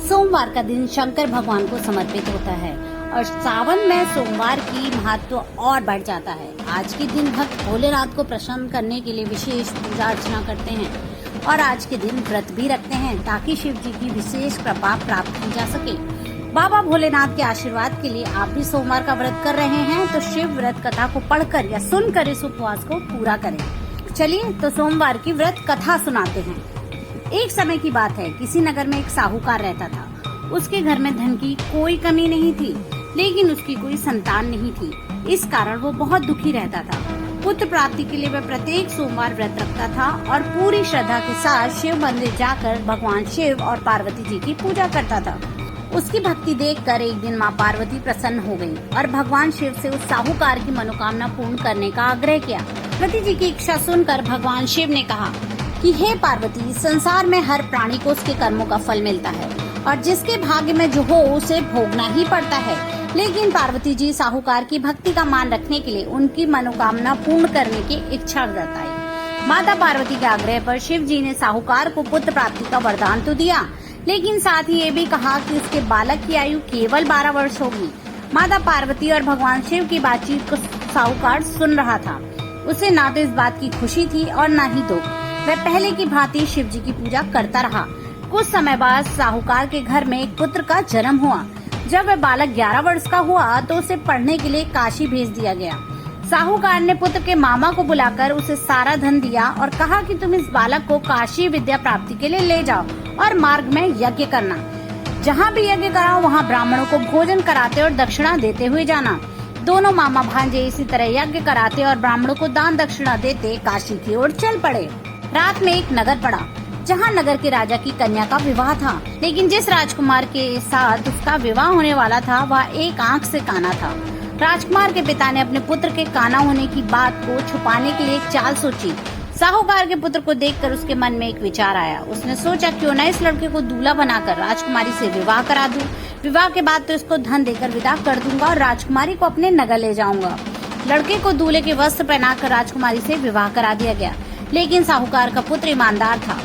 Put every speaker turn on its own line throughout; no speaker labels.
सोमवार का दिन शंकर भगवान को समर्पित होता है और सावन में सोमवार की महत्व और बढ़ जाता है। आज के दिन भक्त भोलेनाथ को प्रसन्न करने के लिए विशेष पूजा अर्चना करते हैं और आज के दिन व्रत भी रखते हैं ताकि शिव जी की विशेष कृपा प्राप्त की जा सके। बाबा भोलेनाथ के आशीर्वाद के लिए आप भी सोमवार का व्रत कर रहे हैं तो शिव व्रत कथा को पढ़कर या सुनकर इस उपवास को पूरा करें। चलिए तो सोमवार की व्रत कथा सुनाते हैं। एक समय की बात है, किसी नगर में एक साहूकार रहता था। उसके घर में धन की कोई कमी नहीं थी, लेकिन उसकी कोई संतान नहीं थी। इस कारण वो बहुत दुखी रहता था। पुत्र प्राप्ति के लिए वह प्रत्येक सोमवार व्रत रखता था और पूरी श्रद्धा के साथ शिव मंदिर जाकर भगवान शिव और पार्वती जी की पूजा करता था। उसकी भक्ति देखकर एक दिन माँ पार्वती प्रसन्न हो गयी और भगवान शिव से उस साहूकार की मनोकामना पूर्ण करने का आग्रह किया। पार्वती जी की इच्छा सुनकर भगवान शिव ने कहा कि हे पार्वती, संसार में हर प्राणी को उसके कर्मों का फल मिलता है और जिसके भाग्य में जो हो उसे भोगना ही पड़ता है। लेकिन पार्वती जी साहूकार की भक्ति का मान रखने के लिए उनकी मनोकामना पूर्ण करने की इच्छा जताई। माता पार्वती के आग्रह पर शिव जी ने साहूकार को पुत्र प्राप्ति का वरदान तो दिया, लेकिन साथ ही ये भी कहा कि उसके बालक की आयु केवल 12 वर्ष होगी। माता पार्वती और भगवान शिव की बातचीत को साहूकार सुन रहा था। उसे न तो इस बात की खुशी थी और न ही दुख। वह पहले की भांति शिव जी की पूजा करता रहा। कुछ समय बाद साहूकार के घर में एक पुत्र का जन्म हुआ। जब वह बालक 11 वर्ष का हुआ तो उसे पढ़ने के लिए काशी भेज दिया गया। साहूकार ने पुत्र के मामा को बुलाकर उसे सारा धन दिया और कहा कि तुम इस बालक को काशी विद्या प्राप्ति के लिए ले जाओ और मार्ग में यज्ञ करना। जहाँ भी यज्ञ कराओ वहाँ ब्राह्मणों को भोजन कराते और दक्षिणा देते हुए जाना। दोनों मामा भांजे इसी तरह यज्ञ कराते और ब्राह्मणों को दान दक्षिणा देते काशी की ओर चल पड़े। रात में एक नगर पड़ा जहाँ नगर के राजा की कन्या का विवाह था, लेकिन जिस राजकुमार के साथ उसका विवाह होने वाला था वह एक आंख से काना था। राजकुमार के पिता ने अपने पुत्र के काना होने की बात को छुपाने के लिए एक चाल सोची। साहूकार के पुत्र को देखकर उसके मन में एक विचार आया। उसने सोचा क्यों न इस लड़के को दूल्हा बनाकर राजकुमारी से विवाह करा दूं। विवाह के बाद तो इसको धन देकर विदा कर दूंगा और राजकुमारी को अपने नगर ले जाऊंगा। लड़के को दूल्हे के वस्त्र पहनाकर राजकुमारी से विवाह करा दिया गया, लेकिन साहूकार का पुत्र ईमानदार था।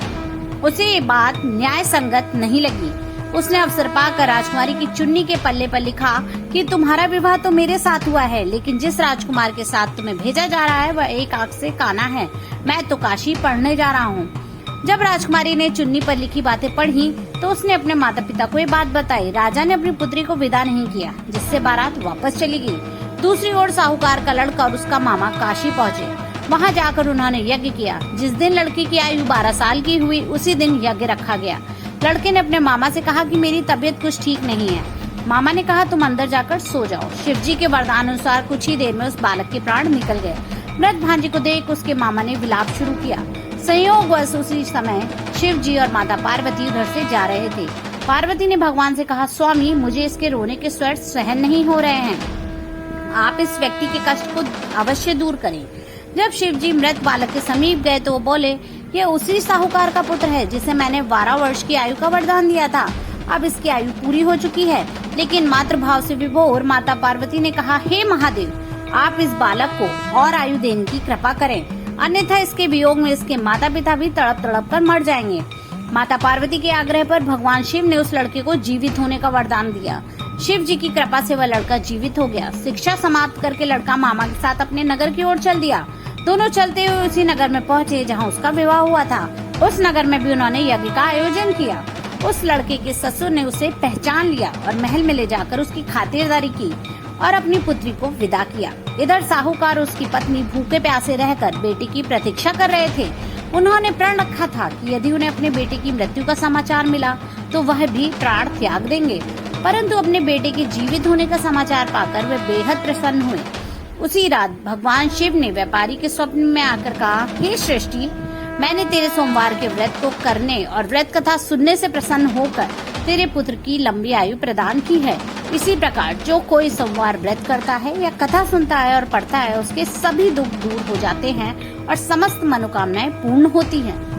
उसे ये बात न्याय संगत नहीं लगी। उसने अवसर पाकर राजकुमारी की चुन्नी के पल्ले पर लिखा कि तुम्हारा विवाह तो मेरे साथ हुआ है, लेकिन जिस राजकुमार के साथ तुम्हें भेजा जा रहा है वह एक आंख से काना है। मैं तो काशी पढ़ने जा रहा हूँ। जब राजकुमारी ने चुन्नी पर लिखी बातें पढ़ी तो उसने अपने माता पिता को ये बात बताई। राजा ने अपनी पुत्री को विदा नहीं किया, जिससे बारात वापस चली गई। दूसरी ओर साहूकार का लड़का और उसका मामा काशी पहुँचे। वहां जाकर उन्होंने यज्ञ किया। जिस दिन लड़की की आयु 12 साल की हुई उसी दिन यज्ञ रखा गया। लड़के ने अपने मामा से कहा कि मेरी तबीयत कुछ ठीक नहीं है। मामा ने कहा तुम अंदर जाकर सो जाओ। शिव जी के वरदान अनुसार कुछ ही देर में उस बालक के प्राण निकल गए। मृत भांजे को देख उसके मामा ने विलाप शुरू किया। संयोगवश उसी समय शिव जी और माता पार्वती उधर से जा रहे थे। पार्वती ने भगवान से कहा, स्वामी मुझे इसके रोने के स्वर सहन नहीं हो रहे हैं। आप इस व्यक्ति के कष्ट को अवश्य दूर करें। जब शिव जी मृत बालक के समीप गए तो वो बोले, ये उसी साहूकार का पुत्र है जिसे मैंने 12 वर्ष की आयु का वरदान दिया था। अब इसकी आयु पूरी हो चुकी है। लेकिन मातृभाव से विभोर माता पार्वती ने कहा, हे महादेव, आप इस बालक को और आयु देने की कृपा करें, अन्यथा इसके वियोग में इसके माता पिता भी तड़प तड़प कर मर जाएंगे। माता पार्वती के आग्रह पर भगवान शिव ने उस लड़के को जीवित होने का वरदान दिया। शिव जी की कृपा से वह लड़का जीवित हो गया। शिक्षा समाप्त करके लड़का मामा के साथ अपने नगर की ओर चल दिया। दोनों चलते हुए उसी नगर में पहुंचे जहां उसका विवाह हुआ था। उस नगर में भी उन्होंने यज्ञ का आयोजन किया। उस लड़के के ससुर ने उसे पहचान लिया और महल में ले जाकर उसकी खातिरदारी की और अपनी पुत्री को विदा किया। इधर साहूकार और उसकी पत्नी भूखे प्यासे रहकर बेटी की प्रतीक्षा कर रहे थे। उन्होंने प्रण रखा था कि यदि उन्हें अपने बेटे की मृत्यु का समाचार मिला तो वह भी प्राण त्याग देंगे, परंतु अपने बेटे के जीवित होने का समाचार पाकर वे बेहद प्रसन्न हुए। उसी रात भगवान शिव ने व्यापारी के स्वप्न में आकर कहा, हे सृष्टि, मैंने तेरे सोमवार के व्रत को करने और व्रत कथा सुनने से प्रसन्न होकर तेरे पुत्र की लंबी आयु प्रदान की है। इसी प्रकार जो कोई सोमवार व्रत करता है या कथा सुनता है और पढ़ता है उसके सभी दुख दूर हो जाते हैं और समस्त मनोकामनाएं पूर्ण होती हैं।